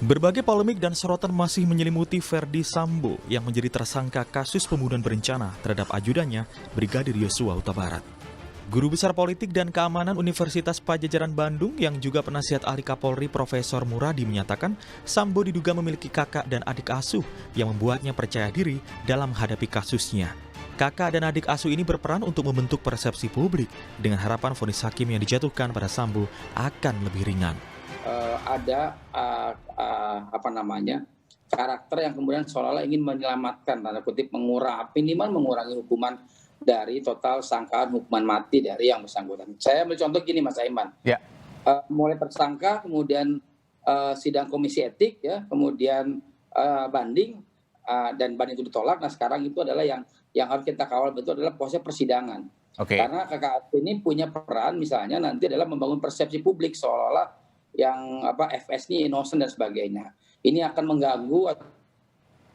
Berbagai polemik dan sorotan masih menyelimuti Verdi Sambo yang menjadi tersangka kasus pembunuhan berencana terhadap ajudannya, Brigadir Yosua Huta Barat. Guru Besar Politik dan Keamanan Universitas Padjadjaran Bandung yang juga penasihat ahli Kapolri Profesor Muradi menyatakan Sambo diduga memiliki kakak dan adik asuh yang membuatnya percaya diri dalam menghadapi kasusnya. Kakak dan adik asuh ini berperan untuk membentuk persepsi publik dengan harapan vonis hakim yang dijatuhkan pada Sambo akan lebih ringan. Ada karakter yang kemudian seolah-olah ingin menyelamatkan, tanda kutip, minimal mengurangi hukuman dari total sangkaan hukuman mati dari yang bersangkutan. Saya ambil contoh gini, Mas Aiman. Ya. Mulai tersangka, kemudian sidang komisi etik, ya, kemudian banding, dan banding itu ditolak. Nah, sekarang itu adalah yang harus kita kawal betul adalah proses persidangan. Oke. Karena kakak ini punya peran misalnya nanti adalah membangun persepsi publik seolah-olah yang FS ini innocent dan sebagainya. Ini akan mengganggu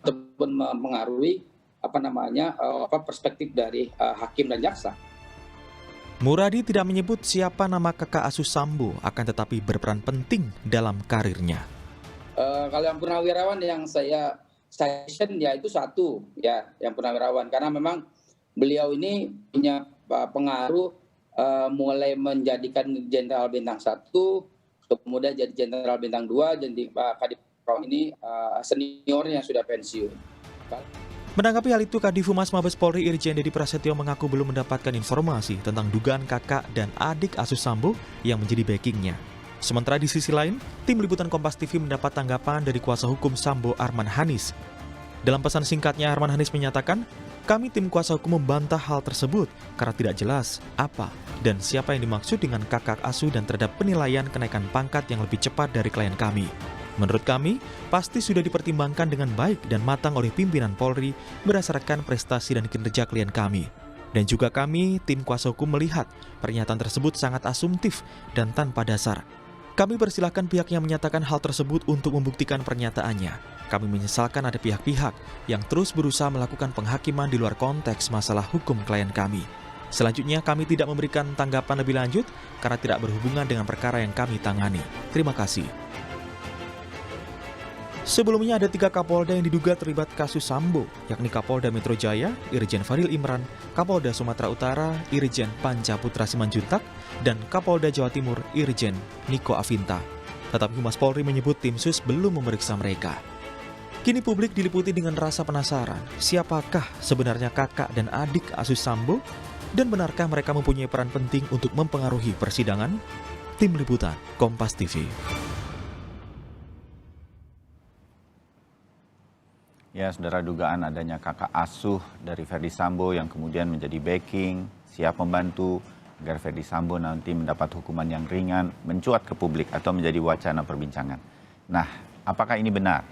ataupun mempengaruhi perspektif dari hakim dan jaksa. Muradi tidak menyebut siapa nama kakak asuh Sambo, akan tetapi berperan penting dalam karirnya. Kalau yang purnawirawan yang saya session ya itu satu ya, yang purnawirawan, karena memang beliau ini punya pengaruh mulai menjadikan jenderal bintang 1, kemudian jadi jenderal bintang 2, jadi Pak Kadif ini seniornya sudah pensiun. Menanggapi hal itu, Kadif Humas Mabes Polri Irjen Dedi Prasetyo mengaku belum mendapatkan informasi tentang dugaan kakak dan adik asuh Sambo yang menjadi backingnya. Sementara di sisi lain, tim liputan Kompas TV mendapat tanggapan dari kuasa hukum Sambo Arman Hanis. Dalam pesan singkatnya, Arman Hanis menyatakan, kami tim kuasa hukum membantah hal tersebut karena tidak jelas apa dan siapa yang dimaksud dengan kakak asuh dan terhadap penilaian kenaikan pangkat yang lebih cepat dari klien kami. Menurut kami, pasti sudah dipertimbangkan dengan baik dan matang oleh pimpinan Polri berdasarkan prestasi dan kinerja klien kami. Dan juga kami, tim kuasa hukum melihat pernyataan tersebut sangat asumtif dan tanpa dasar. Kami persilahkan pihak yang menyatakan hal tersebut untuk membuktikan pernyataannya. Kami menyesalkan ada pihak-pihak yang terus berusaha melakukan penghakiman di luar konteks masalah hukum klien kami. Selanjutnya, kami tidak memberikan tanggapan lebih lanjut karena tidak berhubungan dengan perkara yang kami tangani. Terima kasih. Sebelumnya ada 3 Kapolda yang diduga terlibat kasus Sambo, yakni Kapolda Metro Jaya, Irjen Fadil Imran, Kapolda Sumatera Utara, Irjen Panca Putra Simanjuntak, dan Kapolda Jawa Timur, Irjen Niko Afinta. Tetapi Humas Polri menyebut tim sus belum memeriksa mereka. Kini publik diliputi dengan rasa penasaran, siapakah sebenarnya kakak dan adik asuh Sambo? Dan benarkah mereka mempunyai peran penting untuk mempengaruhi persidangan? Tim Liputan Kompas TV. Ya, saudara, dugaan adanya kakak asuh dari Verdi Sambo yang kemudian menjadi backing, siap membantu agar Verdi Sambo nanti mendapat hukuman yang ringan, mencuat ke publik atau menjadi wacana perbincangan. Nah, apakah ini benar?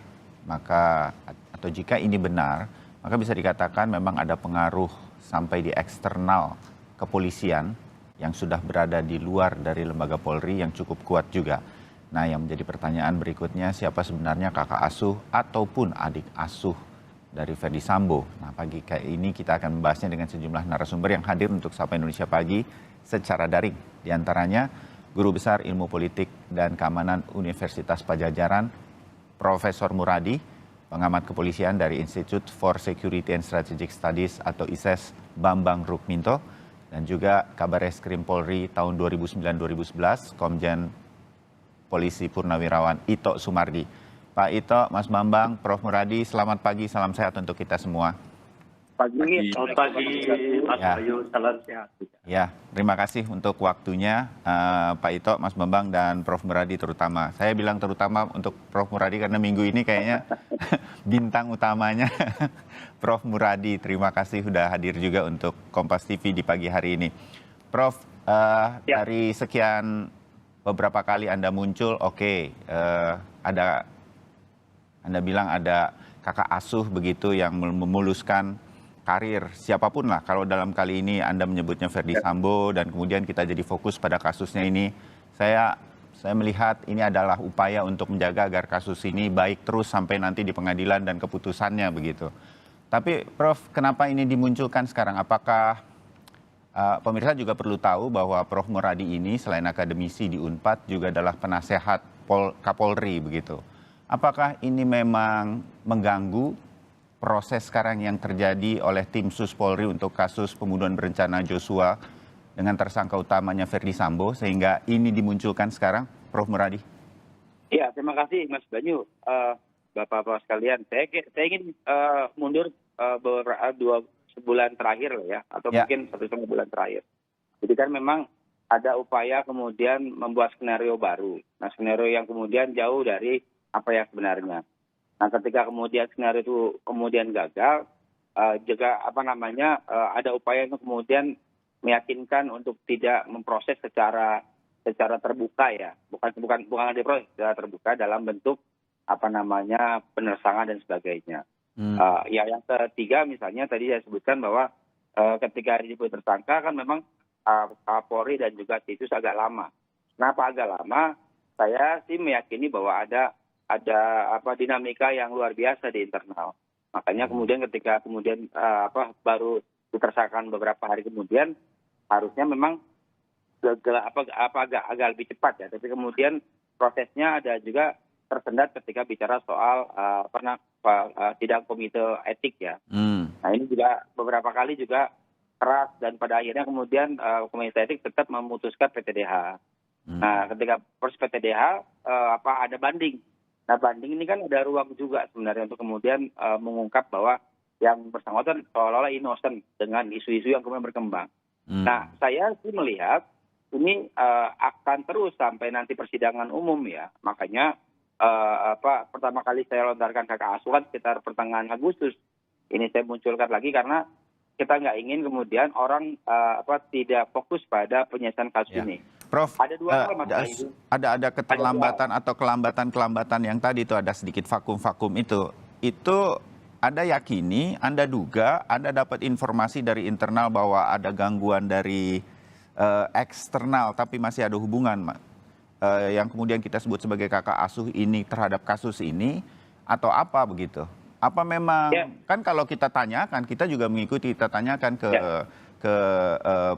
Atau jika ini benar, maka bisa dikatakan memang ada pengaruh sampai di eksternal kepolisian yang sudah berada di luar dari lembaga Polri yang cukup kuat juga. Nah, yang menjadi pertanyaan berikutnya, siapa sebenarnya kakak asuh ataupun adik asuh dari Verdi Sambo? Nah, pagi kayak ini kita akan membahasnya dengan sejumlah narasumber yang hadir untuk Sapa Indonesia Pagi secara daring. Di antaranya, Guru Besar Ilmu Politik dan Keamanan Universitas Padjadjaran, Profesor Muradi, pengamat kepolisian dari Institute for Security and Strategic Studies atau ISES, Bambang Rukminto, dan juga Kabar Reskrim Polri tahun 2009-2011, Komjen Polisi Purnawirawan Ito Sumardi. Pak Ito, Mas Bambang, Prof. Muradi, selamat pagi, salam sehat untuk kita semua. Selamat pagi, Mas Bayu, salam sehat. Ya, terima kasih untuk waktunya Pak Ito, Mas Bambang, dan Prof. Muradi terutama. Saya bilang terutama untuk Prof. Muradi karena minggu ini kayaknya bintang utamanya Prof. Muradi. Terima kasih sudah hadir juga untuk Kompas TV di pagi hari ini. Prof, dari sekian beberapa kali Anda muncul, Anda bilang ada kakak asuh begitu yang memuluskan karir siapapun lah. Kalau dalam kali ini Anda menyebutnya Verdi Sambo dan kemudian kita jadi fokus pada kasusnya ini, saya melihat ini adalah upaya untuk menjaga agar kasus ini baik terus sampai nanti di pengadilan dan keputusannya begitu. Tapi Prof, kenapa ini dimunculkan sekarang? Apakah pemirsa juga perlu tahu bahwa Prof. Muradi ini selain akademisi di Unpad juga adalah penasehat Kapolri begitu. apakah ini memang mengganggu proses sekarang yang terjadi oleh tim Sus Polri untuk kasus pembunuhan berencana Joshua dengan tersangka utamanya Ferdi Sambo, sehingga ini dimunculkan sekarang, Prof. Muradi? Ya, terima kasih Mas Banyu. Bapak-bapak sekalian, saya ingin mundur beberapa sebulan terakhir ya, atau mungkin 1,5 bulan terakhir. Jadi kan memang ada upaya kemudian membuat skenario baru. Nah, skenario yang kemudian jauh dari apa yang sebenarnya. Nah, ketika kemudian skenario itu kemudian gagal, juga ada upaya untuk kemudian meyakinkan untuk tidak memproses secara terbuka ya, bukan diproses secara terbuka dalam bentuk penersangan dan sebagainya. Yang ketiga misalnya tadi saya sebutkan bahwa ketika disebut tersangka kan memang Polri dan juga Titus agak lama. Kenapa agak lama? Saya sih meyakini bahwa ada dinamika yang luar biasa di internal. Makanya kemudian ketika kemudian baru ditersangkakan beberapa hari kemudian, harusnya memang agak lebih cepat ya. Tapi kemudian prosesnya ada juga tersendat ketika bicara soal sidang komite etik ya. Nah ini juga beberapa kali juga keras dan pada akhirnya kemudian komite etik tetap memutuskan PTDH. Nah ketika proses PTDH ada banding. Nah banding ini kan ada ruang juga sebenarnya untuk kemudian mengungkap bahwa yang bersangkutan seolah-olah innocent dengan isu-isu yang kemudian berkembang. Nah saya sih melihat ini akan terus sampai nanti persidangan umum ya. Makanya pertama kali saya lontarkan kakak asuh kan sekitar pertengahan Agustus. Ini saya munculkan lagi karena kita nggak ingin kemudian orang tidak fokus pada penyelesaian kasus ini. Prof, ada dua hal ada keterlambatan atau kelambatan yang tadi itu ada sedikit vakum itu Anda yakini, Anda duga, Anda dapat informasi dari internal bahwa ada gangguan dari eksternal tapi masih ada hubungan yang kemudian kita sebut sebagai kakak asuh ini terhadap kasus ini atau apa begitu? Apa memang kan kalau kita tanyakan, kita juga mengikuti, kita tanyakan ke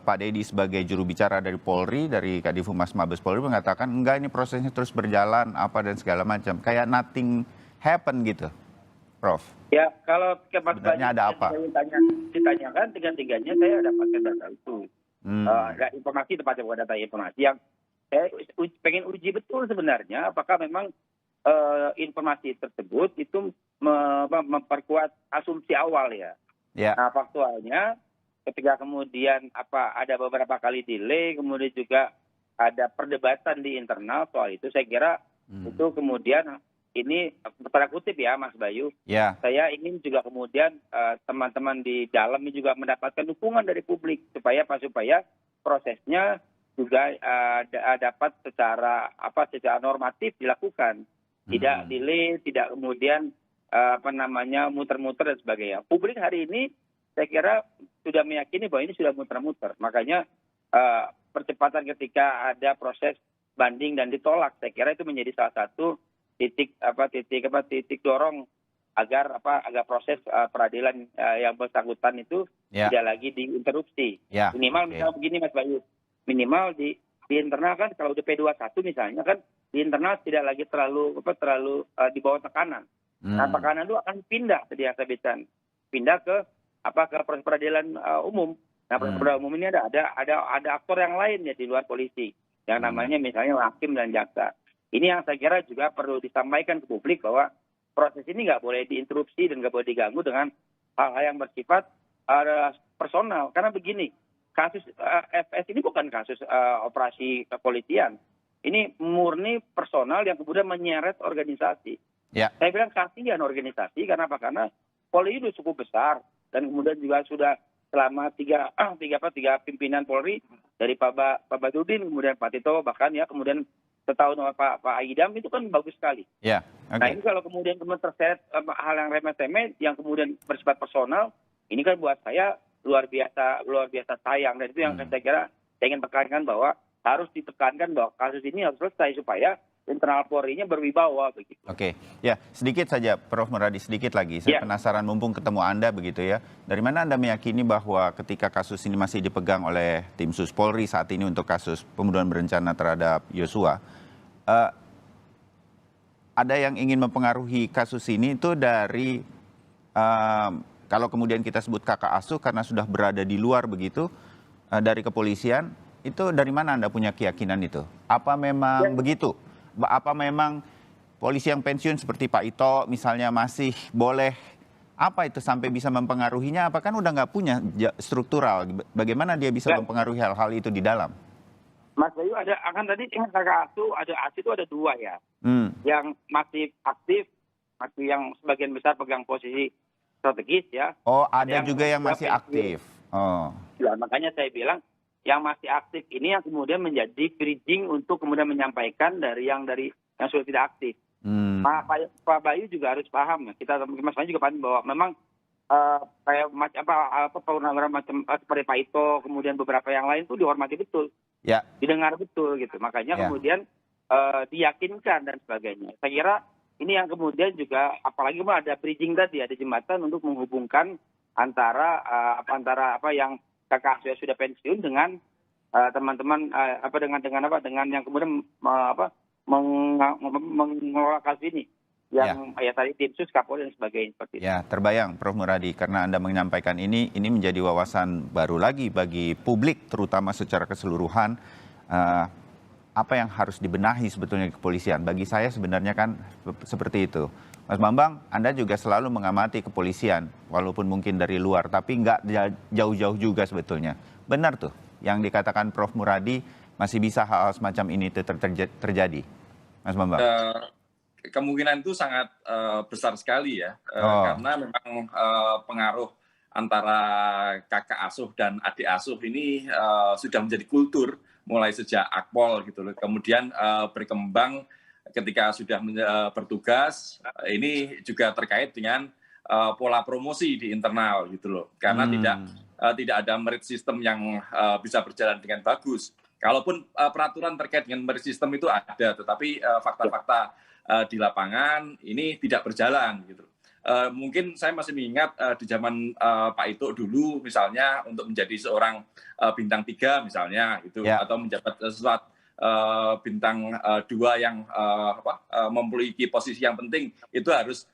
Pak Dedi sebagai juru bicara dari Polri, dari Kadif Humas Mabes Polri mengatakan enggak, ini prosesnya terus berjalan apa dan segala macam, kayak nothing happen gitu, Prof. Ya kalau sebenarnya ada apa? Ditanyakan tiga-tiganya saya dapatkan data itu, informasi tepatnya bukan data informasi yang saya pengen uji betul sebenarnya apakah memang informasi tersebut itu memperkuat asumsi awal ya. Nah faktualnya ketika kemudian ada beberapa kali delay, kemudian juga ada perdebatan di internal soal itu, saya kira itu kemudian ini tanda kutip ya Mas Bayu, saya ingin juga kemudian teman-teman di dalam ini juga mendapatkan dukungan dari publik supaya prosesnya juga dapat secara normatif dilakukan, tidak delay, tidak kemudian muter-muter dan sebagainya. Publik hari ini saya kira sudah meyakini bahwa ini sudah muter-muter. Makanya percepatan ketika ada proses banding dan ditolak, saya kira itu menjadi salah satu titik dorong agar proses peradilan yang bersangkutan itu tidak lagi diinterupsi. Minimal misalnya begini Mas Bayu, minimal di internal kan kalau udah P21 misalnya kan di internal tidak lagi terlalu di bawah tekanan. Nah tekanan itu akan pindah pindah ke proses peradilan umum. Nah proses peradilan umum ini ada aktor yang lain ya di luar polisi yang namanya misalnya hakim dan jaksa. Ini yang saya kira juga perlu disampaikan ke publik bahwa proses ini nggak boleh diinterupsi dan nggak boleh diganggu dengan hal-hal yang bersifat personal. Karena begini, kasus FS ini bukan kasus operasi kepolisian. Ini murni personal yang kemudian menyeret organisasi. Saya bilang kasihan organisasi karena apa? Karena Polri itu cukup besar dan kemudian juga sudah selama tiga pimpinan Polri dari Pak Badudin, kemudian Pak Tito, bahkan ya kemudian setahun Pak Aidam itu kan bagus sekali. Nah ini kalau kemudian terseret hal yang remeh-temeh yang kemudian bersifat personal, ini kan buat saya luar biasa sayang, dan itu yang saya kira saya ingin tekankan bahwa harus ditekankan bahwa kasus ini harus selesai supaya internal Polri-nya berwibawa begitu. Oke, ya sedikit saja Prof. Muradi, sedikit lagi. Saya penasaran mumpung ketemu Anda begitu ya. Dari mana Anda meyakini bahwa ketika kasus ini masih dipegang oleh tim Sus Polri saat ini untuk kasus pembunuhan berencana terhadap Joshua, ada yang ingin mempengaruhi kasus ini itu dari kalau kemudian kita sebut kakak asuh karena sudah berada di luar begitu dari kepolisian, itu dari mana Anda punya keyakinan itu? Apa memang begitu? Apa memang polisi yang pensiun seperti Pak Ito misalnya masih boleh, apa itu sampai bisa mempengaruhinya? Apa kan udah nggak punya struktural, bagaimana dia bisa mempengaruhi hal-hal itu di dalam? Mas Bayu, akan tadi kakak asuh, ada asuh itu ada 2 ya. Yang masih aktif, masih yang sebagian besar pegang posisi strategis ya. Oh, ada juga yang masih aktif. Oh. Ya, makanya saya bilang yang masih aktif ini yang kemudian menjadi bridging untuk kemudian menyampaikan dari yang sudah tidak aktif. Pak Bayu juga harus paham, Mas Bayu juga paham bahwa memang kayak purnawirawan macam seperti Pak Ito, kemudian beberapa yang lain itu dihormati betul, didengar betul gitu. Makanya kemudian diyakinkan dan sebagainya. Saya kira ini yang kemudian juga, apalagi ada bridging tadi, ada jembatan untuk menghubungkan antara yang kakak asuh sudah pensiun dengan teman-teman dengan yang kemudian mengelola kasus ini yang tadi tim sus, Kapolri dan sebagainya seperti itu. Ya, terbayang Prof. Muradi, karena Anda menyampaikan ini menjadi wawasan baru lagi bagi publik terutama secara keseluruhan, apa yang harus dibenahi sebetulnya di kepolisian. Bagi saya sebenarnya kan seperti itu. Mas Bambang, Anda juga selalu mengamati kepolisian, walaupun mungkin dari luar, tapi nggak jauh-jauh juga sebetulnya. Benar tuh, yang dikatakan Prof. Muradi, masih bisa hal-hal semacam ini terjadi. Mas Bambang. Kemungkinan itu sangat besar sekali ya, karena memang pengaruh antara kakak asuh dan adik asuh ini sudah menjadi kultur mulai sejak Akpol gitu loh. Kemudian berkembang ketika sudah bertugas, ini juga terkait dengan pola promosi di internal gitu loh. Karena tidak ada merit system yang bisa berjalan dengan bagus. Kalaupun peraturan terkait dengan merit system itu ada, tetapi fakta-fakta di lapangan ini tidak berjalan gitu. Mungkin saya masih mengingat di zaman Pak Ito dulu misalnya untuk menjadi seorang bintang 3 misalnya gitu, atau menjabat bintang 2 yang memiliki posisi yang penting, itu harus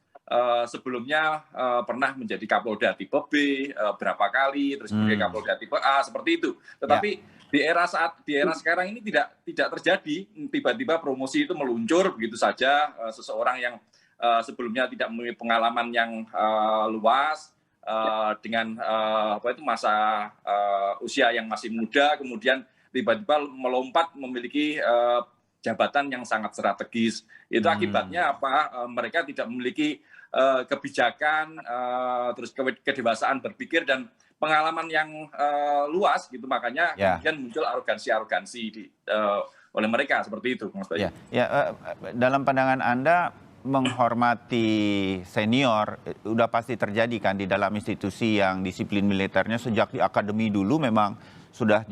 sebelumnya pernah menjadi Kapolda tipe B berapa kali, terus kemudian Kapolda tipe A, seperti itu. Tetapi di era sekarang ini tidak terjadi, tiba-tiba promosi itu meluncur begitu saja, seseorang yang sebelumnya tidak memiliki pengalaman yang luas, dengan masa usia yang masih muda, kemudian tiba-tiba melompat memiliki jabatan yang sangat strategis. Itu akibatnya apa? Mereka tidak memiliki kebijakan, terus kedewasaan berpikir dan pengalaman yang luas gitu. Makanya kemudian muncul arogansi oleh mereka seperti itu, Mas Bayu. Dalam pandangan Anda, menghormati senior udah pasti terjadi kan di dalam institusi yang disiplin militernya sejak di akademi dulu memang sudah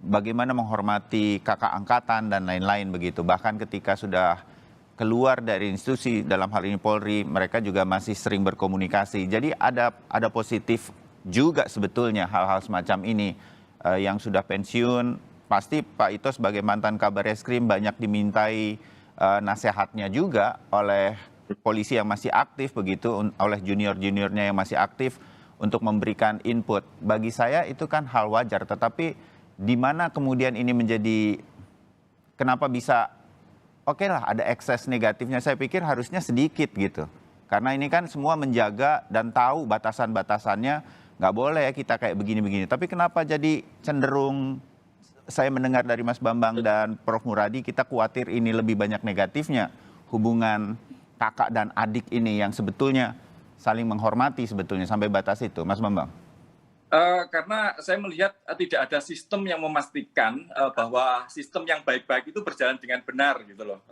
bagaimana menghormati kakak angkatan dan lain-lain begitu. Bahkan ketika sudah keluar dari institusi, dalam hal ini Polri, mereka juga masih sering berkomunikasi. Jadi ada positif juga sebetulnya hal-hal semacam ini. Yang sudah pensiun, pasti Pak Ito sebagai mantan Kabar Eskrim banyak dimintai nasihatnya juga oleh polisi yang masih aktif begitu, oleh junior-juniornya yang masih aktif untuk memberikan input. Bagi saya itu kan hal wajar, tetapi di mana kemudian ini menjadi, kenapa bisa, oke lah ada ekses negatifnya, saya pikir harusnya sedikit gitu. Karena ini kan semua menjaga dan tahu batasan-batasannya, nggak boleh ya kita kayak begini-begini. Tapi kenapa jadi cenderung, saya mendengar dari Mas Bambang dan Prof. Muradi, kita khawatir ini lebih banyak negatifnya, hubungan kakak dan adik ini yang sebetulnya saling menghormati sebetulnya sampai batas itu, Mas Bambang. Karena saya melihat tidak ada sistem yang memastikan bahwa sistem yang baik-baik itu berjalan dengan benar gitu loh.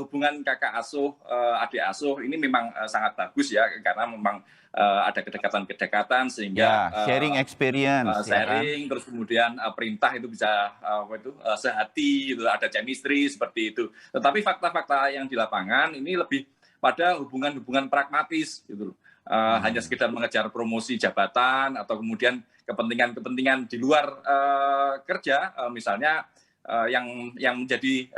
Hubungan kakak asuh, adik asuh ini memang sangat bagus ya, karena memang ada kedekatan-kedekatan sehingga sharing experience, sharing, terus kemudian perintah itu bisa sehati, itu ada chemistry seperti itu. Tetapi fakta-fakta yang di lapangan ini lebih pada hubungan-hubungan pragmatis gitu loh. Hanya sekedar mengejar promosi jabatan atau kemudian kepentingan-kepentingan di luar kerja, misalnya yang menjadi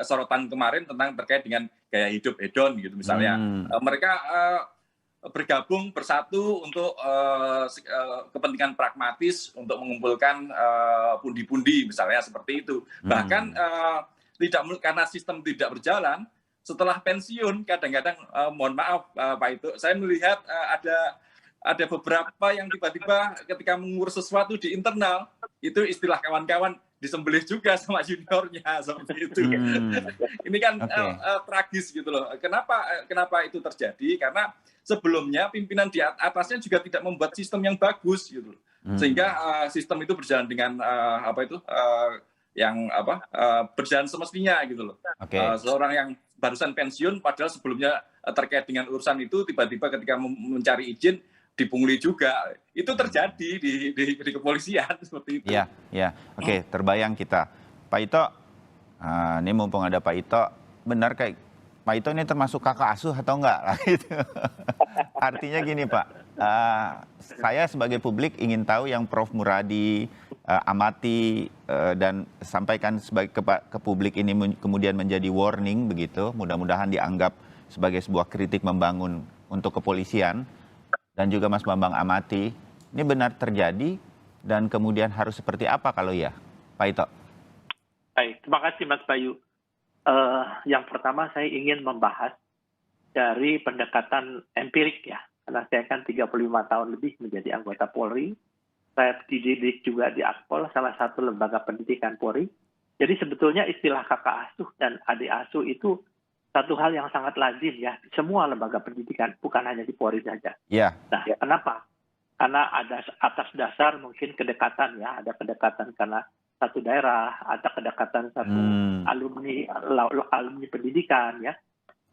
sorotan kemarin tentang terkait dengan gaya hidup hedon gitu misalnya. Mereka bergabung bersatu untuk kepentingan pragmatis untuk mengumpulkan pundi-pundi misalnya seperti itu. Bahkan karena sistem tidak berjalan, setelah pensiun kadang-kadang mohon maaf Pak Ito, saya melihat ada beberapa yang tiba-tiba ketika mengurus sesuatu di internal itu istilah kawan-kawan disembelih juga sama juniornya seperti itu. Ini kan tragis gitu loh. Kenapa itu terjadi? Karena sebelumnya pimpinan di atasnya juga tidak membuat sistem yang bagus gitu. Sehingga sistem itu berjalan dengan berjalan semestinya gitu loh. Seorang yang barusan pensiun padahal sebelumnya terkait dengan urusan itu tiba-tiba ketika mencari izin dipungli juga. Itu terjadi di kepolisian seperti itu. Iya. Oke, terbayang kita. Pak Ito, ini mumpung ada Pak Ito, benar kayak Pak Ito ini termasuk kakak asuh atau enggak? Artinya gini Pak, saya sebagai publik ingin tahu yang Prof. Muradi amati dan sampaikan ke publik ini kemudian menjadi warning begitu, mudah-mudahan dianggap sebagai sebuah kritik membangun untuk kepolisian. Dan juga Mas Bambang amati, ini benar terjadi dan kemudian harus seperti apa kalau ya, Pak Ito? Baik, terima kasih Mas Bayu. Yang pertama saya ingin membahas dari pendekatan empirik ya, karena saya kan 35 tahun lebih menjadi anggota Polri. Saya dididik juga di Akpol, salah satu lembaga pendidikan Polri. Jadi sebetulnya istilah kakak asuh dan adik asuh itu satu hal yang sangat lazim ya, di semua lembaga pendidikan, bukan hanya di Polri saja. Nah, kenapa? Karena ada atas dasar mungkin kedekatan ya, ada kedekatan karena satu daerah, ada kedekatan satu alumni pendidikan ya.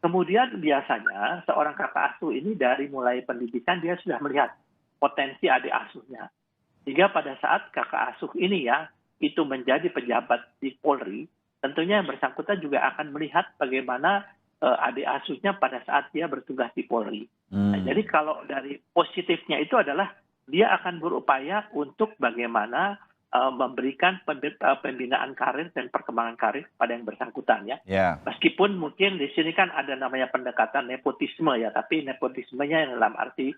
Kemudian biasanya seorang kakak asuh ini dari mulai pendidikan dia sudah melihat potensi adik asuhnya. Sehingga pada saat kakak asuh ini ya, itu menjadi pejabat di Polri, tentunya yang bersangkutan juga akan melihat bagaimana adik asuhnya pada saat dia bertugas di Polri. Nah, jadi kalau dari positifnya itu adalah dia akan berupaya untuk bagaimana memberikan pembinaan karir dan perkembangan karir pada yang bersangkutan ya. Meskipun mungkin di sini kan ada namanya pendekatan nepotisme ya, tapi nepotismenya yang dalam arti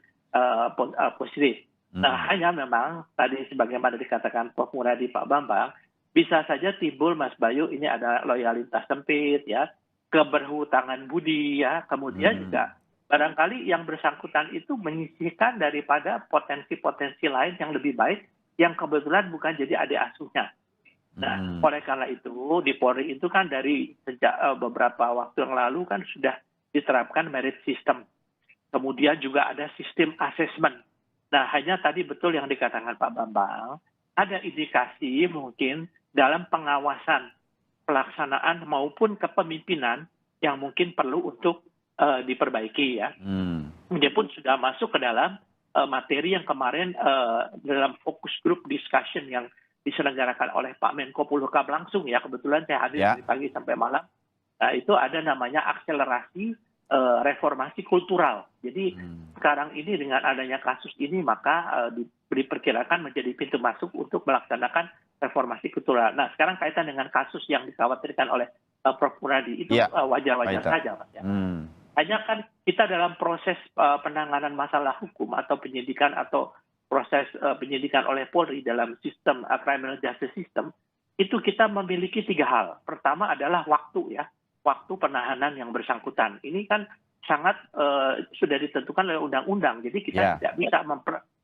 positif. Nah, hanya memang tadi sebagaimana dikatakan Prof. Muradi, Pak Bambang, bisa saja timbul Mas Bayu ini ada loyalitas sempit ya, keberhutangan budi ya, kemudian juga barangkali yang bersangkutan itu menyisihkan daripada potensi-potensi lain yang lebih baik yang kebetulan bukan jadi adik asuhnya. Nah, oleh karena itu di Polri itu kan dari sejak beberapa waktu yang lalu kan sudah diterapkan merit system. Kemudian juga ada sistem assessment. Nah, hanya tadi betul yang dikatakan Pak Bambang, ada indikasi mungkin dalam pengawasan pelaksanaan maupun kepemimpinan yang mungkin perlu untuk diperbaiki ya. Dia pun sudah masuk ke dalam materi yang kemarin dalam focus group discussion yang diselenggarakan oleh Pak Menko Polhukam langsung ya, kebetulan saya hadir dari pagi sampai malam. Nah, itu ada namanya akselerasi reformasi kultural. Jadi sekarang ini dengan adanya kasus ini maka diperkirakan menjadi pintu masuk untuk melaksanakan reformasi kultural. Nah, sekarang kaitan dengan kasus yang dikhawatirkan oleh Prof. Muradi itu wajar-wajar saja, Mas. Ya. Hanya kan kita dalam proses penanganan masalah hukum atau penyidikan atau proses penyidikan oleh Polri dalam sistem criminal justice system itu kita memiliki 3 hal. Pertama adalah waktu ya. Waktu penahanan yang bersangkutan. Ini kan sangat sudah ditentukan oleh undang-undang. Jadi kita tidak bisa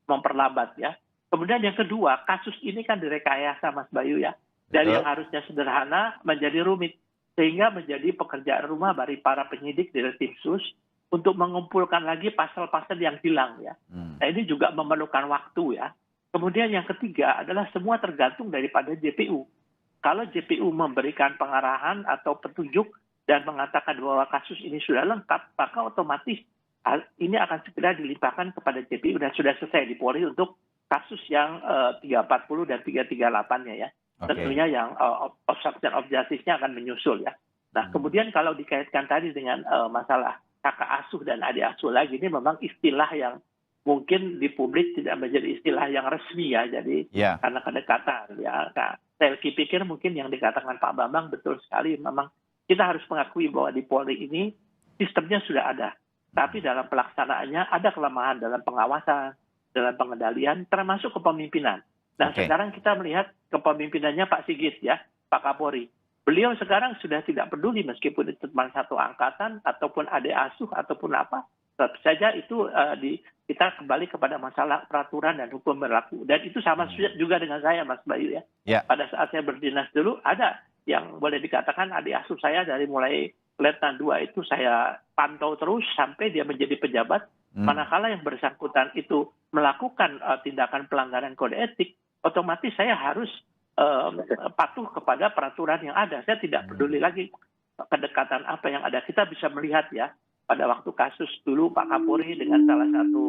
memperlambat ya. Kemudian yang kedua, kasus ini kan direkayasa Mas Bayu ya. Dari yang harusnya sederhana menjadi rumit. Sehingga menjadi pekerjaan rumah bagi para penyidik di tim sus untuk mengumpulkan lagi pasal-pasal yang hilang ya. Nah, ini juga memerlukan waktu ya. Kemudian yang ketiga adalah semua tergantung daripada JPU. Kalau JPU memberikan pengarahan atau petunjuk dan mengatakan bahwa kasus ini sudah lengkap, maka otomatis ini akan segera dilimpahkan kepada JPU dan sudah selesai di Polri untuk kasus yang 340 dan 338-nya ya. Tentunya yang obstruction of justice-nya akan menyusul ya. Nah, kemudian kalau dikaitkan tadi dengan masalah kakak asuh dan adik asuh lagi, ini memang istilah yang mungkin di publik tidak menjadi istilah yang resmi ya. Jadi karena kedekatan ya. saya pikir mungkin yang dikatakan Pak Bambang betul sekali. Memang kita harus mengakui bahwa di Polri ini sistemnya sudah ada. Tapi dalam pelaksanaannya ada kelemahan dalam pengawasan, dalam pengendalian, termasuk kepemimpinan. Nah, sekarang kita melihat kepemimpinannya Pak Sigit, ya, Pak Kapolri. Beliau sekarang sudah tidak peduli meskipun itu cuma satu angkatan, ataupun adik asuh, ataupun apa. Tetap saja itu kita kembali kepada masalah peraturan dan hukum berlaku. Dan itu sama juga dengan saya, Mas Bayu, ya. Pada saat saya berdinas dulu, ada yang boleh dikatakan adik asuh saya dari mulai Letnan 2 itu saya pantau terus sampai dia menjadi pejabat. Manakala yang bersangkutan itu melakukan tindakan pelanggaran kode etik, otomatis saya harus patuh kepada peraturan yang ada. Saya tidak peduli lagi kedekatan apa yang ada. Kita bisa melihat, ya, pada waktu kasus dulu Pak Kapolri dengan salah satu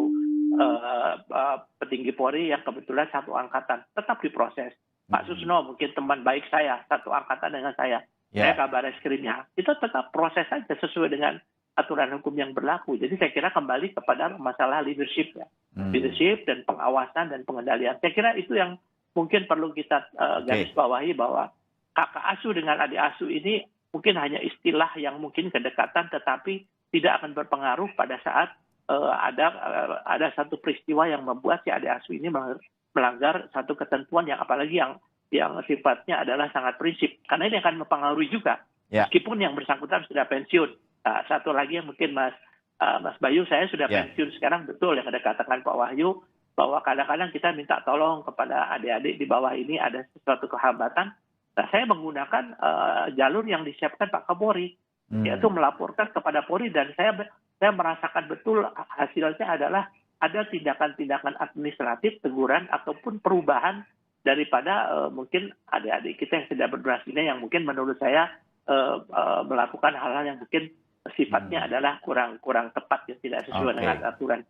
petinggi Polri yang kebetulan satu angkatan, tetap diproses. Pak Susno mungkin teman baik saya, satu angkatan dengan saya. Saya kabar eskrimnya. Itu tetap proses saja sesuai dengan aturan hukum yang berlaku. Jadi saya kira kembali kepada masalah leadership, ya. Leadership dan pengawasan dan pengendalian. Saya kira itu yang mungkin perlu kita garis bawahi, bahwa kakak asuh dengan adik asuh ini mungkin hanya istilah yang mungkin kedekatan, tetapi tidak akan berpengaruh pada saat ada satu peristiwa yang membuat si adik asuh ini melanggar satu ketentuan yang apalagi yang sifatnya adalah sangat prinsip. Karena ini akan mempengaruhi juga. Meskipun yang bersangkutan sudah pensiun. Nah, satu lagi yang mungkin Mas Bayu, saya sudah pensiun sekarang, betul yang ada katakan Pak Wahyu, bahwa kadang-kadang kita minta tolong kepada adik-adik di bawah ini ada sesuatu kehambatan. Nah, saya menggunakan jalur yang disiapkan Pak Kapolri, yaitu melaporkan kepada Polri, dan saya merasakan betul hasilnya adalah ada tindakan-tindakan administratif, teguran ataupun perubahan daripada mungkin adik-adik kita yang tidak berdurasi ini, yang mungkin menurut saya melakukan hal-hal yang mungkin sifatnya adalah kurang tepat, ya, tidak sesuai dengan aturan.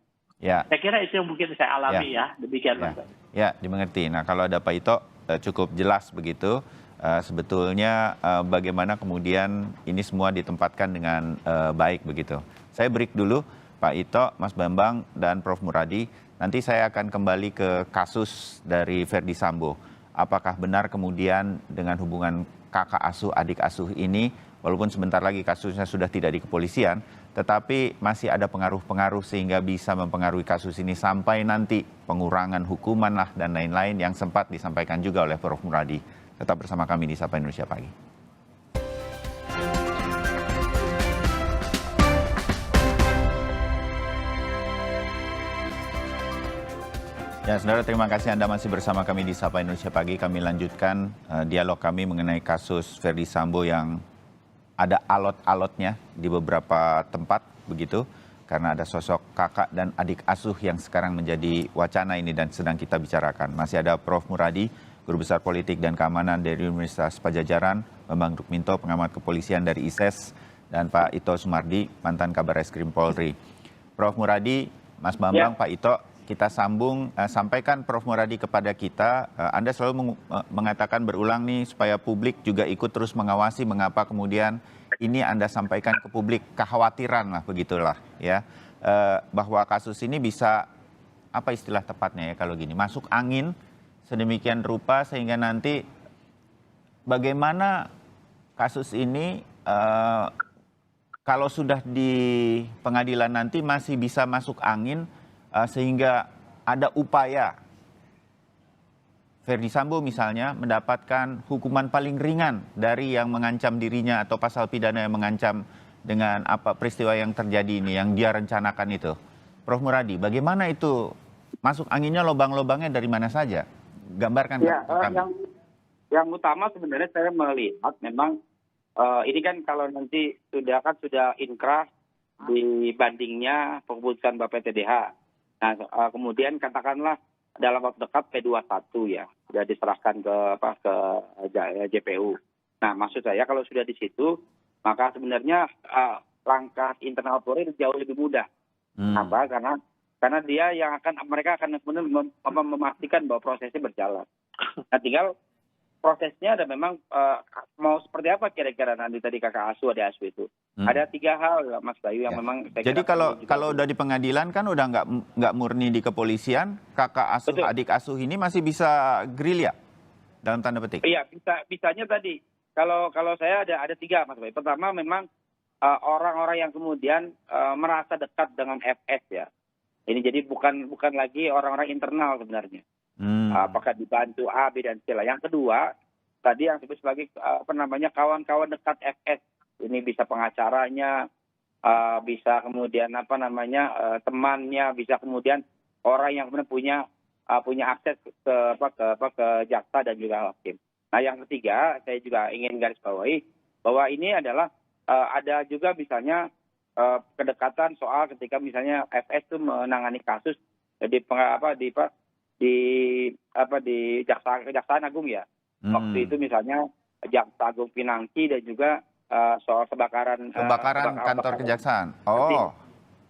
Saya kira itu yang mungkin saya alami, ya, demikian, Mas. Ya, dimengerti. Nah, kalau ada Pak Ito cukup jelas begitu. Sebetulnya bagaimana kemudian ini semua ditempatkan dengan baik begitu. Saya break dulu, Pak Ito, Mas Bambang, dan Prof. Muradi. Nanti saya akan kembali ke kasus dari Ferdi Sambo. Apakah benar kemudian dengan hubungan kakak asuh, adik asuh ini, walaupun sebentar lagi kasusnya sudah tidak di kepolisian, tetapi masih ada pengaruh-pengaruh sehingga bisa mempengaruhi kasus ini sampai nanti pengurangan hukuman lah dan lain-lain yang sempat disampaikan juga oleh Prof. Muradi. Tetap bersama kami di Sapa Indonesia Pagi. Ya, saudara, terima kasih Anda masih bersama kami di Sapa Indonesia Pagi. Kami lanjutkan dialog kami mengenai kasus Ferdi Sambo yang ada alot-alotnya di beberapa tempat begitu, karena ada sosok kakak dan adik asuh yang sekarang menjadi wacana ini dan sedang kita bicarakan. Masih ada Prof. Muradi, Guru Besar Politik dan Keamanan dari Universitas Padjadjaran, Bambang Rukminto, pengamat kepolisian dari ISES, dan Pak Ito Sumardi, mantan Kabar Eskrim Polri. Prof. Muradi, Mas Bambang, Pak Ito, kita sambung, sampaikan Prof. Muradi kepada kita. Anda selalu mengatakan berulang nih supaya publik juga ikut terus mengawasi mengapa kemudian ini Anda sampaikan ke publik, kekhawatiran lah begitulah, ya, bahwa kasus ini bisa, apa istilah tepatnya ya kalau gini, masuk angin sedemikian rupa sehingga nanti bagaimana kasus ini kalau sudah di pengadilan nanti masih bisa masuk angin. Sehingga ada upaya Ferdi Sambo misalnya mendapatkan hukuman paling ringan dari yang mengancam dirinya atau pasal pidana yang mengancam dengan apa peristiwa yang terjadi ini, yang dia rencanakan itu. Prof. Muradi, bagaimana itu masuk anginnya, lubang-lubangnya dari mana saja? Gambarkan ke kami. Yang utama sebenarnya saya melihat memang ini kan kalau nanti sudah inkrah di bandingnya keputusan BPTDH. Nah, kemudian katakanlah dalam waktu dekat P21 ya, sudah diserahkan ke JPU. Nah, maksud saya kalau sudah di situ, maka sebenarnya langkah internal Polri jauh lebih mudah. Apa? Karena dia yang mereka akan memastikan bahwa prosesnya berjalan. Nah, tinggal prosesnya ada memang mau seperti apa kira-kira nanti tadi kakak asuh, adik asuh itu. Ada 3 hal Mas Bayu yang memang saya jadi kalau udah di pengadilan kan udah nggak murni di kepolisian, kakak asuh, adik asuh ini masih bisa gerilya? dalam tanda petik? Iya, bisanya tadi kalau saya ada 3, Mas Bayu. Pertama memang orang-orang yang kemudian merasa dekat dengan FS ya. Ini jadi bukan lagi orang-orang internal sebenarnya. Apakah dibantu A, B, dan C lah. Yang kedua, tadi yang disebut sebagai kawan-kawan dekat FS. Ini bisa pengacaranya, bisa kemudian temannya, bisa kemudian orang yang kemudian punya akses ke jaksa dan juga hakim. Nah, yang ketiga, saya juga ingin garis bawahi bahwa ini adalah ada juga misalnya kedekatan soal ketika misalnya FS itu menangani kasus di Kejaksaan Agung ya. Waktu itu misalnya Jaksa Agung Pinangki dan juga soal kebakaran kantor kejaksaan.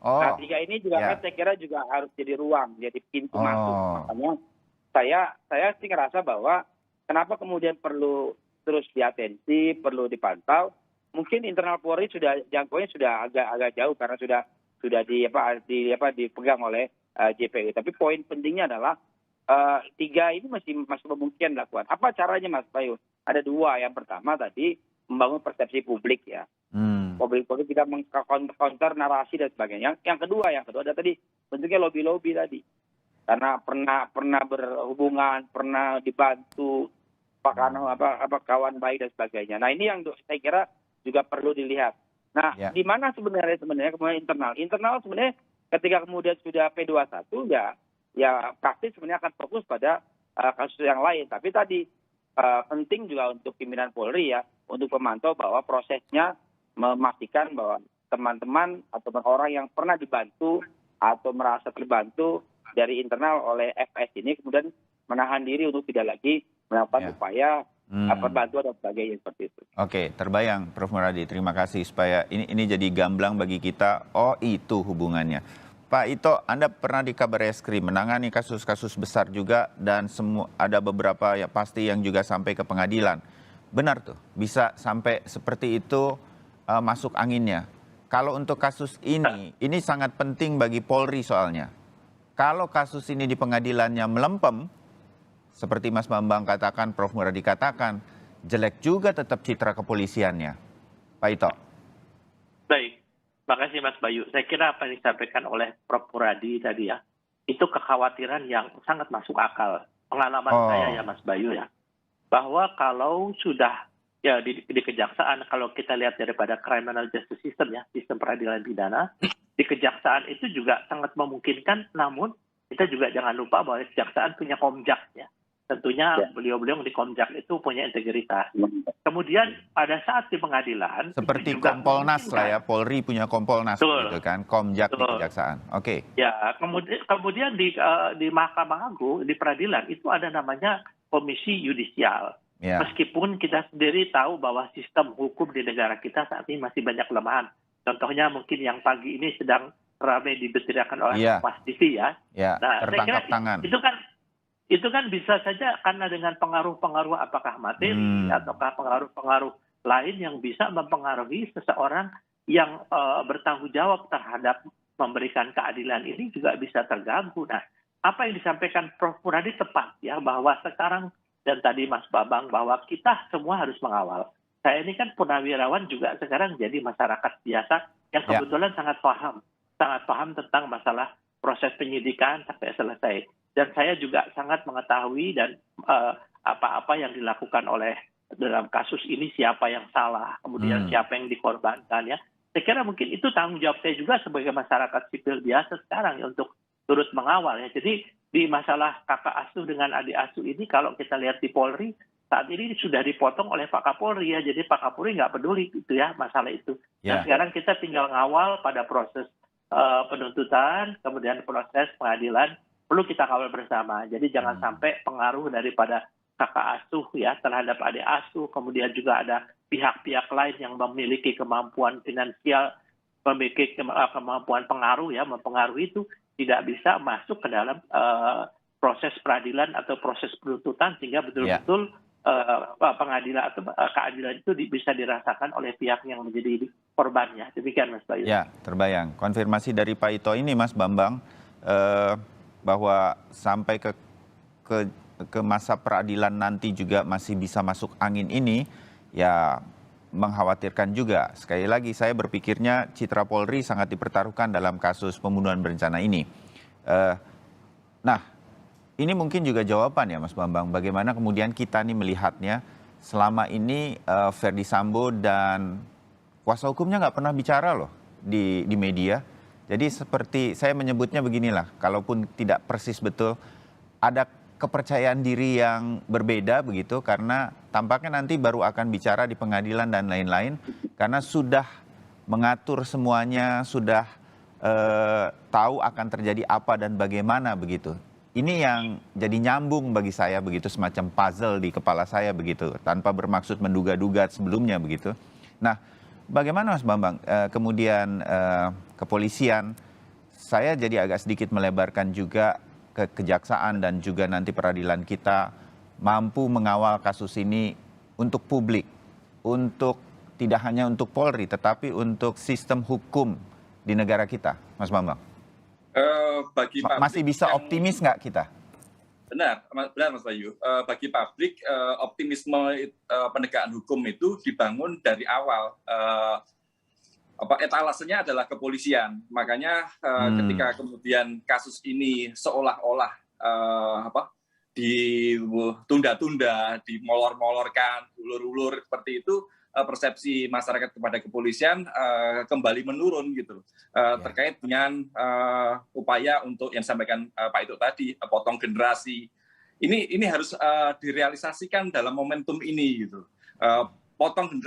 Nah, 3 ini juga kan saya kira juga harus jadi ruang, jadi pintu masuk. Makanya saya sih ngerasa bahwa kenapa kemudian perlu terus diatensi, perlu dipantau. Mungkin internal Polri jangkauannya sudah agak jauh karena sudah dipegang oleh JPU. Tapi poin pentingnya adalah 3 ini masih memungkinkan dilakukan. Apa caranya, Mas Bayu? Ada 2. Yang pertama tadi membangun persepsi publik ya. Publik kita mengcounter narasi dan sebagainya. Yang kedua adalah tadi bentuknya lobby tadi. Karena pernah berhubungan, pernah dibantu, kawan baik dan sebagainya. Nah, ini yang saya kira juga perlu dilihat. Nah, di mana sebenarnya kemudian internal? Internal sebenarnya ketika kemudian sudah P21 ya praktis sebenarnya akan fokus pada kasus yang lain. Tapi tadi penting juga untuk pimpinan Polri ya untuk memantau bahwa prosesnya memastikan bahwa teman-teman atau orang yang pernah dibantu atau merasa terbantu dari internal oleh FS ini kemudian menahan diri untuk tidak lagi melakukan upaya perbantuan dan sebagainya seperti itu. Oke, terbayang Prof. Muradi. Terima kasih supaya ini jadi gamblang bagi kita. Oh, itu hubungannya. Pak Ito, Anda pernah di Kabarreskrim menangani kasus-kasus besar juga dan ada beberapa ya pasti yang juga sampai ke pengadilan. Benar tuh, bisa sampai seperti itu masuk anginnya. Kalau untuk kasus ini sangat penting bagi Polri soalnya. Kalau kasus ini di pengadilannya melempem, seperti Mas Bambang katakan, Prof. Muradi katakan, jelek juga tetap citra kepolisiannya. Pak Ito. Baik, makasih Mas Bayu. Saya kira apa yang disampaikan oleh Prof. Muradi tadi ya, itu kekhawatiran yang sangat masuk akal. Pengalaman saya ya Mas Bayu ya, bahwa kalau sudah ya di kejaksaan, kalau kita lihat daripada criminal justice system ya, sistem peradilan pidana, di kejaksaan itu juga sangat memungkinkan, namun kita juga jangan lupa bahwa kejaksaan punya komjak ya. Tentunya beliau-beliau di komjak itu punya integritas. Kemudian pada saat di pengadilan seperti Kompolnas lah ya, Polri punya Kompolnas gitu kan, komjak di kejaksaan. Oke. Ya, kemudian di Mahkamah Agung di peradilan itu ada namanya komisi yudisial. Meskipun kita sendiri tahu bahwa sistem hukum di negara kita saat ini masih banyak kelemahan. Contohnya mungkin yang pagi ini sedang ramai dibicarakan oleh Mas TV ya. Nah, tertangkap tangan. Itu kan bisa saja karena dengan pengaruh-pengaruh apakah materi ataukah pengaruh-pengaruh lain yang bisa mempengaruhi seseorang yang bertanggung jawab terhadap memberikan keadilan ini juga bisa terganggu. Nah, apa yang disampaikan Prof. Muradi tepat ya, bahwa sekarang dan tadi Mas Bambang bahwa kita semua harus mengawal. Saya ini kan purnawirawan juga sekarang jadi masyarakat biasa yang kebetulan sangat paham tentang masalah proses penyidikan sampai selesai. Dan saya juga sangat mengetahui dan apa-apa yang dilakukan oleh dalam kasus ini, siapa yang salah, kemudian siapa yang dikorbankan ya. Saya kira mungkin itu tanggung jawab saya juga sebagai masyarakat sipil biasa sekarang ya, untuk turut mengawal ya. Jadi di masalah kakak asuh dengan adik asuh ini kalau kita lihat di Polri saat ini sudah dipotong oleh Pak Kapolri ya. Jadi Pak Kapolri nggak peduli gitu ya masalah itu. Dan sekarang kita tinggal ngawal pada proses penuntutan, kemudian proses pengadilan perlu kita kawal bersama. Jadi jangan sampai pengaruh daripada kakak asuh ya terhadap adik asuh, kemudian juga ada pihak-pihak lain yang memiliki kemampuan finansial, memiliki kemampuan pengaruh ya, mempengaruhi itu tidak bisa masuk ke dalam proses peradilan atau proses penuntutan sehingga betul-betul pengadilan atau keadilan itu bisa dirasakan oleh pihak yang menjadi korbannya. Demikian Mas Bayu. Ya, terbayang. Konfirmasi dari Pak Ito ini Mas Bambang bahwa sampai ke ke masa peradilan nanti juga masih bisa masuk angin ini, ya mengkhawatirkan juga. Sekali lagi saya berpikirnya citra Polri sangat dipertaruhkan dalam kasus pembunuhan berencana ini. Nah, ini mungkin juga jawaban ya Mas Bambang, bagaimana kemudian kita nih melihatnya selama ini Verdi Sambo dan kuasa hukumnya nggak pernah bicara loh di media. Jadi seperti saya menyebutnya beginilah, kalaupun tidak persis betul, ada kepercayaan diri yang berbeda begitu, karena tampaknya nanti baru akan bicara di pengadilan dan lain-lain, karena sudah mengatur semuanya, sudah tahu akan terjadi apa dan bagaimana begitu. Ini yang jadi nyambung bagi saya begitu, semacam puzzle di kepala saya begitu, tanpa bermaksud menduga-duga sebelumnya begitu. Nah, bagaimana Mas Bambang kemudian kepolisian, saya jadi agak sedikit melebarkan juga ke kejaksaan dan juga nanti peradilan kita mampu mengawal kasus ini untuk publik, untuk tidak hanya untuk Polri tetapi untuk sistem hukum di negara kita, Mas Bambang. Masih bisa optimis nggak kita? Benar Mas Bayu. Bagi publik, optimisme penegakan hukum itu dibangun dari awal. Etalasenya adalah kepolisian. Makanya ketika kemudian kasus ini seolah-olah ditunda-tunda, dimolor-molorkan, ulur-ulur seperti itu, persepsi masyarakat kepada kepolisian kembali menurun gitu, terkait dengan upaya untuk yang disampaikan Pak Ito tadi, potong generasi. Ini harus direalisasikan dalam momentum ini gitu. Potong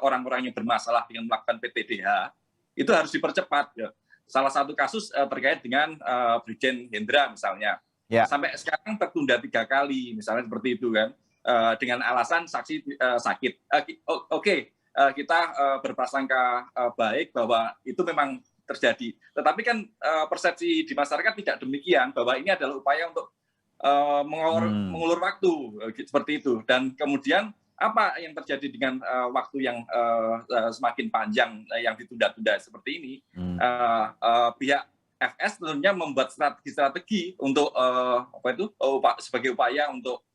orang-orang yang bermasalah dengan melakukan PTDH itu harus dipercepat. Ya. Salah satu kasus terkait dengan Brigjen Hendra misalnya, sampai sekarang tertunda 3 kali, misalnya seperti itu kan, dengan alasan saksi sakit. Kita berprasangka baik bahwa itu memang terjadi. Tetapi kan persepsi di masyarakat tidak demikian, bahwa ini adalah upaya untuk mengulur waktu seperti itu. Dan kemudian apa yang terjadi dengan waktu yang semakin panjang yang ditunda-tunda seperti ini? Pihak FS tentunya membuat strategi untuk sebagai upaya untuk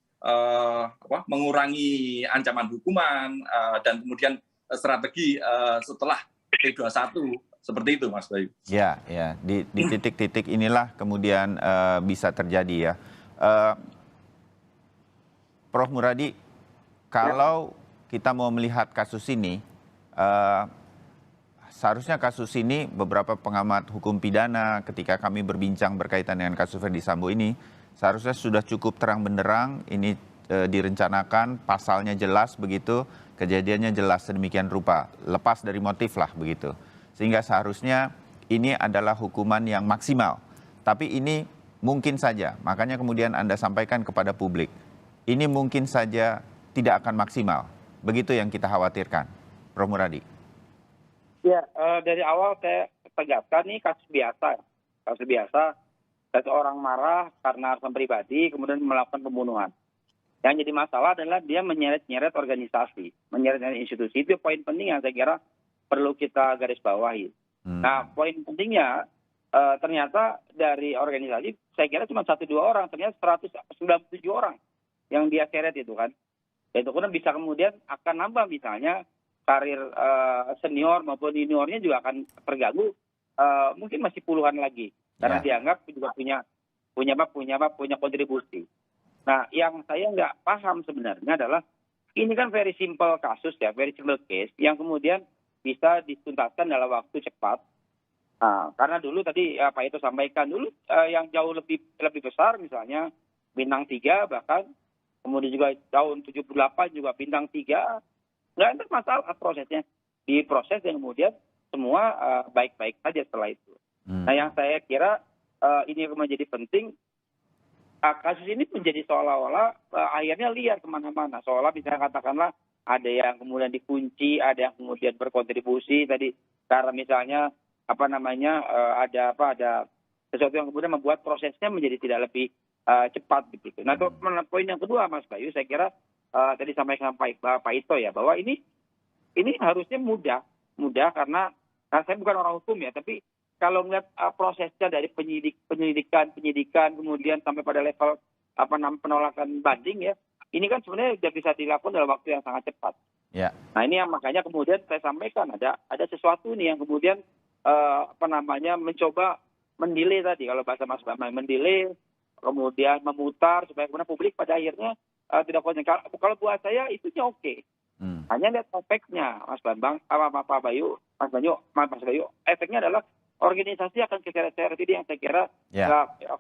mengurangi ancaman hukuman dan kemudian strategi setelah P21 seperti itu, Mas Bayu. Ya, di titik-titik inilah kemudian bisa terjadi ya. Prof. Muradi, kalau kita mau melihat kasus ini, seharusnya kasus ini beberapa pengamat hukum pidana ketika kami berbincang berkaitan dengan kasus Verdi Sambo ini, seharusnya sudah cukup terang benderang, ini direncanakan, pasalnya jelas begitu, kejadiannya jelas sedemikian rupa, lepas dari motif lah begitu. Sehingga seharusnya ini adalah hukuman yang maksimal. Tapi ini mungkin saja, makanya kemudian Anda sampaikan kepada publik, ini mungkin saja tidak akan maksimal. Begitu yang kita khawatirkan. Prof. Muradi. Ya, dari awal saya tegaskan ini kasus biasa. Kasus biasa, seseorang marah karena alasan pribadi, kemudian melakukan pembunuhan. Yang jadi masalah adalah dia menyeret-nyeret organisasi, menyeret-nyeret institusi. Itu poin penting yang saya kira perlu kita garis bawahi. Nah, poin pentingnya ternyata dari organisasi, saya kira cuma 1-2 orang, ternyata 197 orang yang dia seret itu kan. Itu kemudian bisa kemudian akan nambah misalnya karir senior maupun juniornya juga akan terganggu, mungkin masih puluhan lagi karena dianggap juga punya kontribusi. Nah, yang saya nggak paham sebenarnya adalah ini kan very simple kasus ya, very simple case yang kemudian bisa dituntaskan dalam waktu cepat. Nah, karena dulu tadi Pak Ito sampaikan dulu yang jauh lebih besar misalnya bintang 3 bahkan. Kemudian juga tahun 78 juga bintang 3, nggak ada masalah prosesnya. Diproses dan kemudian semua baik-baik saja setelah itu. Nah yang saya kira ini menjadi penting, kasus ini menjadi seolah-olah akhirnya liar kemana-mana. Seolah misalnya katakanlah ada yang kemudian dikunci, ada yang kemudian berkontribusi tadi karena misalnya ada sesuatu yang kemudian membuat prosesnya menjadi tidak lebih cepat begitu. Nah, poin yang kedua, Mas Bayu, saya kira tadi sampaikan Pak Ito ya, bahwa ini harusnya mudah karena saya bukan orang hukum ya, tapi kalau melihat prosesnya dari penyidikan kemudian sampai pada level penolakan banding ya, ini kan sebenarnya sudah bisa dilakukan dalam waktu yang sangat cepat. Ya. Nah ini yang makanya kemudian saya sampaikan ada sesuatu nih yang kemudian mencoba mendelay tadi, kalau bahasa Mas Bambang, mendelay, kemudian memutar supaya kemudian publik pada akhirnya tidak konsen. Kalau buat saya itunya oke. Hanya lihat efeknya, Mas Bambang, Pak Bayu, Mas Bayu, efeknya adalah organisasi akan keseret-seret. Ini yang saya kira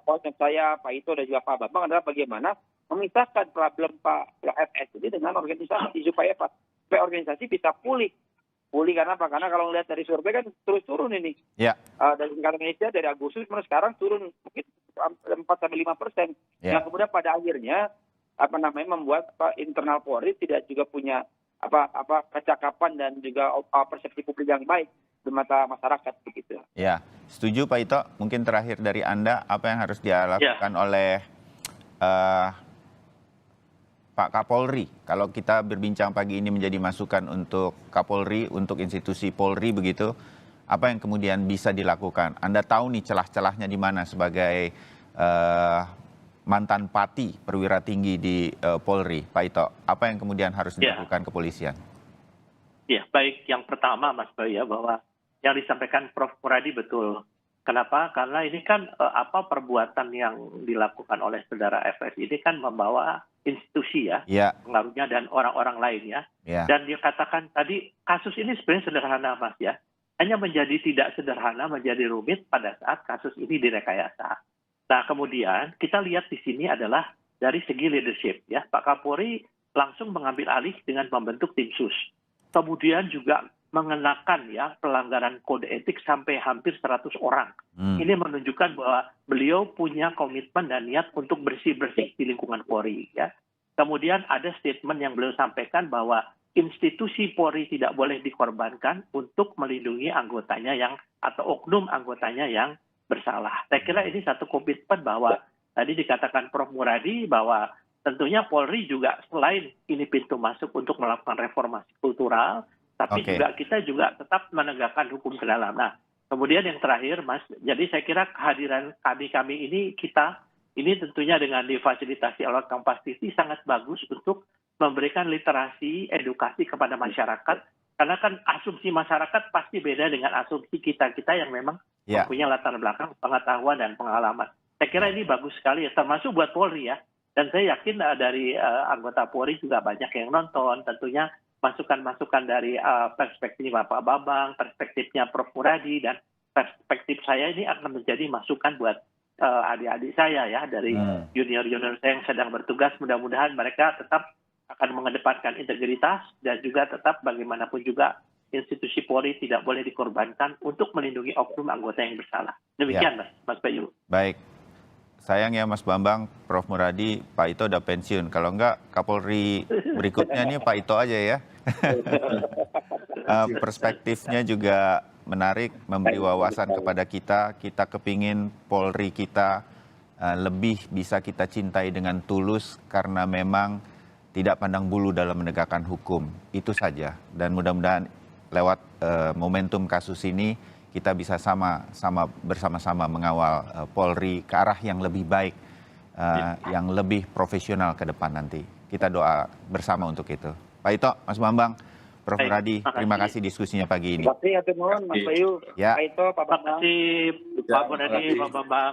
konsep saya, Pak Ito dan juga Pak Bambang adalah bagaimana memisahkan problem Pak FS ini dengan organisasi supaya organisasi bisa pulih. Pulih karena apa? Karena kalau melihat dari survei kan terus turun ini. Ya. Dari Tingkat Indonesia dari Agustus sekarang turun mungkin 4-5%. Yang kemudian pada akhirnya membuat internal Polri tidak juga punya kecakapan dan juga persepsi publik yang baik di mata masyarakat begitu. Ya, setuju Pak Ito. Mungkin terakhir dari Anda, apa yang harus dilakukan oleh Pak Kapolri? Kalau kita berbincang pagi ini menjadi masukan untuk Kapolri, untuk institusi Polri begitu, apa yang kemudian bisa dilakukan? Anda tahu nih celah-celahnya di mana sebagai mantan pati perwira tinggi di Polri, Pak Ito. Apa yang kemudian harus dilakukan kepolisian? Ya, baik. Yang pertama, Mas Bayu, ya, bahwa yang disampaikan Prof. Muradi betul. Kenapa? Karena ini kan perbuatan yang dilakukan oleh saudara FS ini kan membawa institusi pengaruhnya dan orang-orang lain ya. Dan dia katakan tadi kasus ini sebenarnya sederhana Mas ya. Hanya menjadi tidak sederhana, menjadi rumit pada saat kasus ini direkayasa. Nah kemudian kita lihat di sini adalah dari segi leadership ya. Pak Kapolri langsung mengambil alih dengan membentuk tim sus. Kemudian juga mengenakan pelanggaran kode etik sampai hampir 100 orang. Ini menunjukkan bahwa beliau punya komitmen dan niat untuk bersih-bersih di lingkungan Polri ya. Kemudian ada statement yang beliau sampaikan bahwa institusi Polri tidak boleh dikorbankan untuk melindungi anggotanya atau oknum anggotanya yang bersalah. Saya kira ini satu komitmen bahwa tadi dikatakan Prof. Muradi bahwa tentunya Polri juga selain ini pintu masuk untuk melakukan reformasi kultural, tapi kita juga tetap menegakkan hukum ke dalam. Nah, kemudian yang terakhir, Mas, jadi saya kira kehadiran kami ini tentunya dengan difasilitasi oleh Kompas TV sangat bagus untuk memberikan literasi, edukasi kepada masyarakat. Karena kan asumsi masyarakat pasti beda dengan asumsi kita yang memang punya latar belakang pengetahuan dan pengalaman. Saya kira ini bagus sekali ya, termasuk buat Polri ya. Dan saya yakin dari anggota Polri juga banyak yang nonton, tentunya masukan-masukan dari perspektif Pak Bambang, perspektifnya Prof. Muradi, dan perspektif saya ini akan menjadi masukan buat adik-adik saya ya, dari junior-junior saya yang sedang bertugas. Mudah-mudahan mereka tetap akan mengedepankan integritas dan juga tetap bagaimanapun juga institusi Polri tidak boleh dikorbankan untuk melindungi oknum anggota yang bersalah. Demikian Mas Bayu. Baik. Sayang ya Mas Bambang, Prof. Muradi, Pak Ito udah pensiun. Kalau enggak Kapolri berikutnya nih Pak Ito aja ya. Perspektifnya juga menarik, memberi wawasan kepada kita. Kita kepingin Polri kita lebih bisa kita cintai dengan tulus karena memang tidak pandang bulu dalam menegakkan hukum. Itu saja. Dan mudah-mudahan lewat momentum kasus ini kita bisa bersama-sama mengawal Polri ke arah yang lebih baik, yang lebih profesional ke depan nanti. Kita doa bersama untuk itu. Pak Ito, Mas Bambang, Prof. Muradi, terima kasih diskusinya pagi ini. Terima kasih, Mas Bayu, Pak Ito, Pak Bambang. Terima kasih Pak Muradi, Pak Bambang.